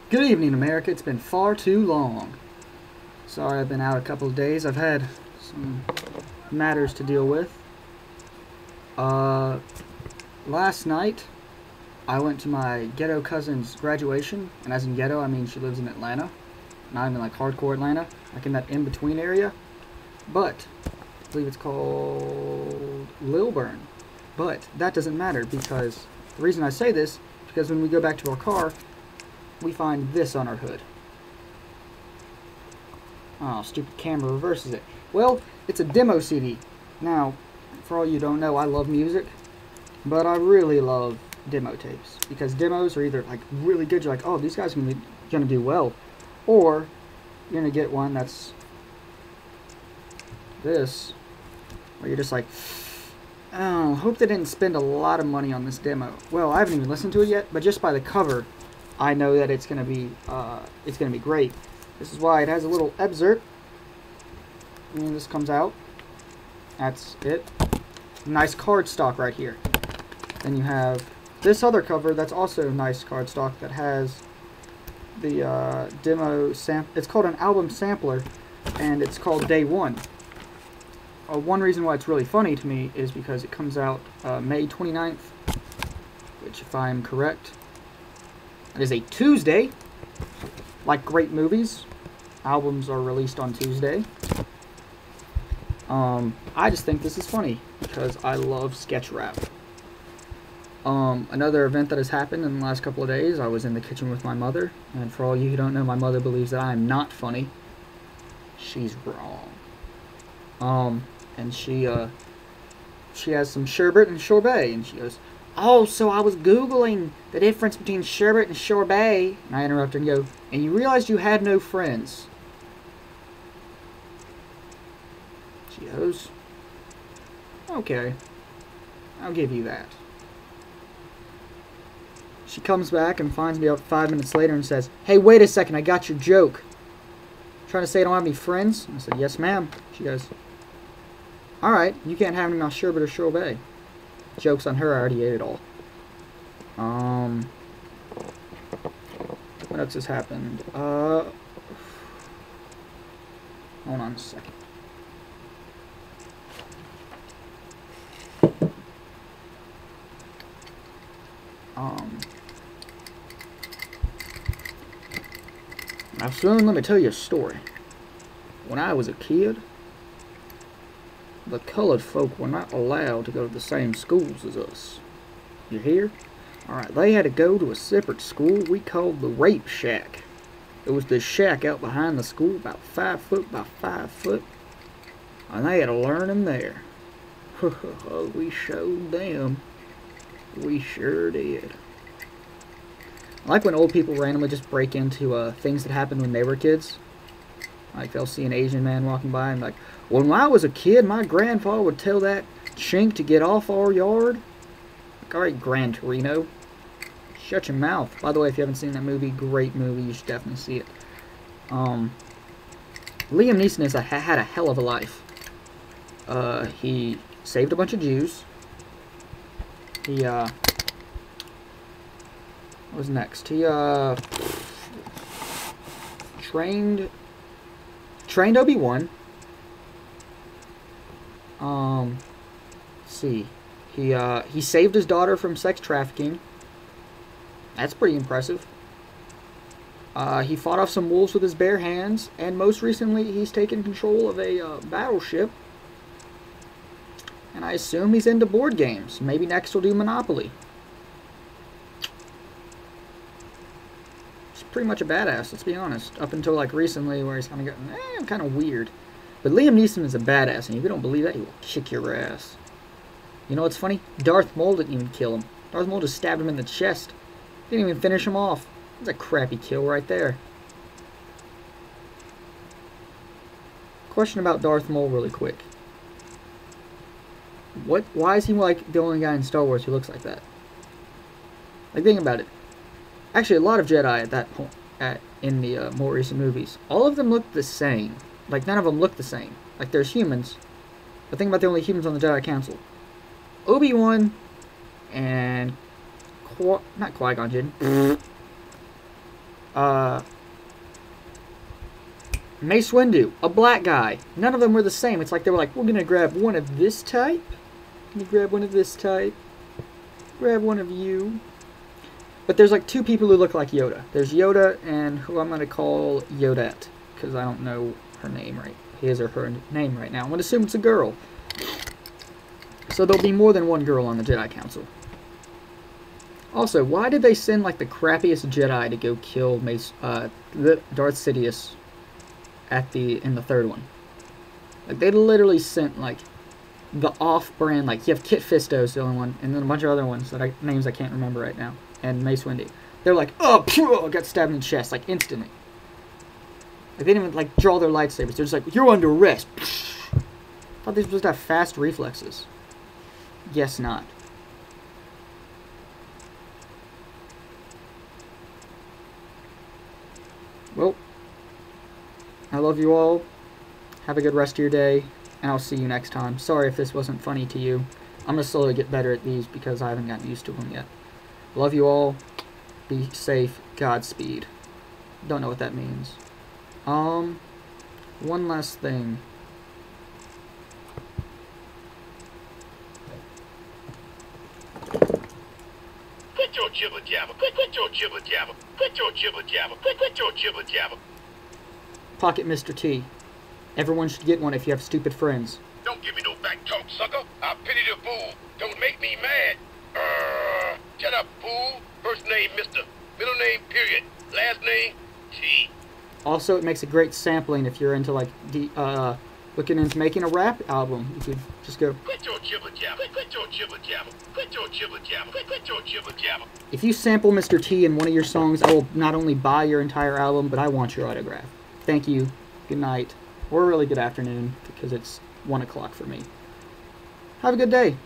Good evening, America. It's been far too long. Sorry I've been out a couple of days. I've had some matters to deal with. Uh, Last night, I went to my ghetto cousin's graduation. And as in ghetto, I mean she lives in Atlanta. Not even like hardcore Atlanta. Like in that in-between area. But, I believe it's called Lilburn. But, that doesn't matter because the reason I say this is because when we go back to our car, we find this on our hood. Oh, stupid camera reverses it. Well, it's a demo CD. Now, for all you don't know, I love music, but I really love demo tapes because demos are either like really good. You're like, oh, these guys are gonna do well, or you're gonna get one that's this, where you're just like, oh, hope they didn't spend a lot of money on this demo. Well, I haven't even listened to it yet, but just by the cover, I know that it's gonna be great. This is why it has a little excerpt. And this comes out. That's it. Nice cardstock right here. Then you have this other cover that's also nice cardstock that has the demo It's called an album sampler, and it's called Day One. One reason why it's really funny to me is because it comes out May 29th, which, if I am correct, it is a Tuesday. Like great movies, albums are released on Tuesday. I just think this is funny because I love sketch rap. Another event that has happened in the last couple of days, I was in the kitchen with my mother, and for all you who don't know, my mother believes that I am not funny. She's wrong. And she has some sherbet and sorbet, and she goes, oh, so I was Googling the difference between sherbet and sorbet. And I interrupted and go, and you realized you had no friends. She goes, okay, I'll give you that. She comes back and finds me up 5 minutes later and says, hey, wait a second, I got your joke. Trying to say I don't have any friends? I said, yes, ma'am. She goes, alright, you can't have any of my sherbet or sorbet. Joke's on her, I already ate it all. What else has happened? Hold on a second. Now soon, let me tell you a story. When I was a kid, the colored folk were not allowed to go to the same schools as us. You hear? Alright, they had to go to a separate school we called the Rape Shack. It was this shack out behind the school, about 5 foot by 5 foot. And they had to learn them there. We showed them. We sure did. I like when old people randomly just break into things that happened when they were kids. Like they'll see an Asian man walking by and like, when I was a kid, my grandfather would tell that chink to get off our yard. Like, alright, Gran Torino. Shut your mouth. By the way, if you haven't seen that movie, great movie. You should definitely see it. Liam Neeson had a hell of a life. He saved a bunch of Jews. He, what was next? He, trained Obi-Wan. Let's see. He saved his daughter from sex trafficking. That's pretty impressive. He fought off some wolves with his bare hands, and most recently he's taken control of a battleship. And I assume he's into board games. Maybe next he'll do Monopoly. He's pretty much a badass, let's be honest. Up until like recently where he's kind of gotten kind of weird. But Liam Neeson is a badass, and if you don't believe that, he will kick your ass. You know what's funny? Darth Maul didn't even kill him. Darth Maul just stabbed him in the chest. Didn't even finish him off. That's a crappy kill right there. Question about Darth Maul really quick. Why is he like the only guy in Star Wars who looks like that? Like, think about it. Actually, a lot of Jedi at that point, in the more recent movies, all of them look the same. Like, none of them look the same. Like, there's humans. But think about the only humans on the Jedi Council. Obi-Wan and not Qui-Gon Jinn. Mace Windu, a black guy. None of them were the same. It's like they were like, we're gonna grab one of this type. Can you grab one of this type? Grab one of you. But there's like two people who look like Yoda. There's Yoda and who I'm gonna call Yodette, because I don't know her name right. His or her name right now. I'm gonna assume it's a girl. So there'll be more than one girl on the Jedi Council. Also, why did they send like the crappiest Jedi to go kill Darth Sidious in the third one? Like they literally sent like the off-brand, like you have Kit Fisto's the only one, and then a bunch of other ones that names I can't remember right now, and Mace Windu. They're like, oh, phew, got stabbed in the chest like instantly. Like they didn't even like draw their lightsabers. They're just like, you're under arrest. Thought they were supposed to have fast reflexes. Guess not. Well, I love you all. Have a good rest of your day, and I'll see you next time. Sorry if this wasn't funny to you. I'm going to slowly get better at these because I haven't gotten used to them yet. Love you all. Be safe. Godspeed. Don't know what that means. One last thing. Quit your jibber jabber. Quit your jibber jabber. Quit your jibber jabber. Quit your jibber jabber. Pocket Mr. T. Everyone should get one if you have stupid friends. Don't give me no back talk, sucker. I pity the fool. Don't make me mad. Shut up, fool. First name, Mr. Middle name, period. Last name, T. Also, it makes a great sampling if you're into, like, looking into making a rap album. You could just go, Quit your jibber jabber. Quit your jibber jabber. Quit your jibber jabber. Quit your jibber jabber. if you sample Mr. T in one of your songs, I will not only buy your entire album, but I want your autograph. Thank you. Good night. Or really good afternoon, because it's 1 o'clock for me. Have a good day.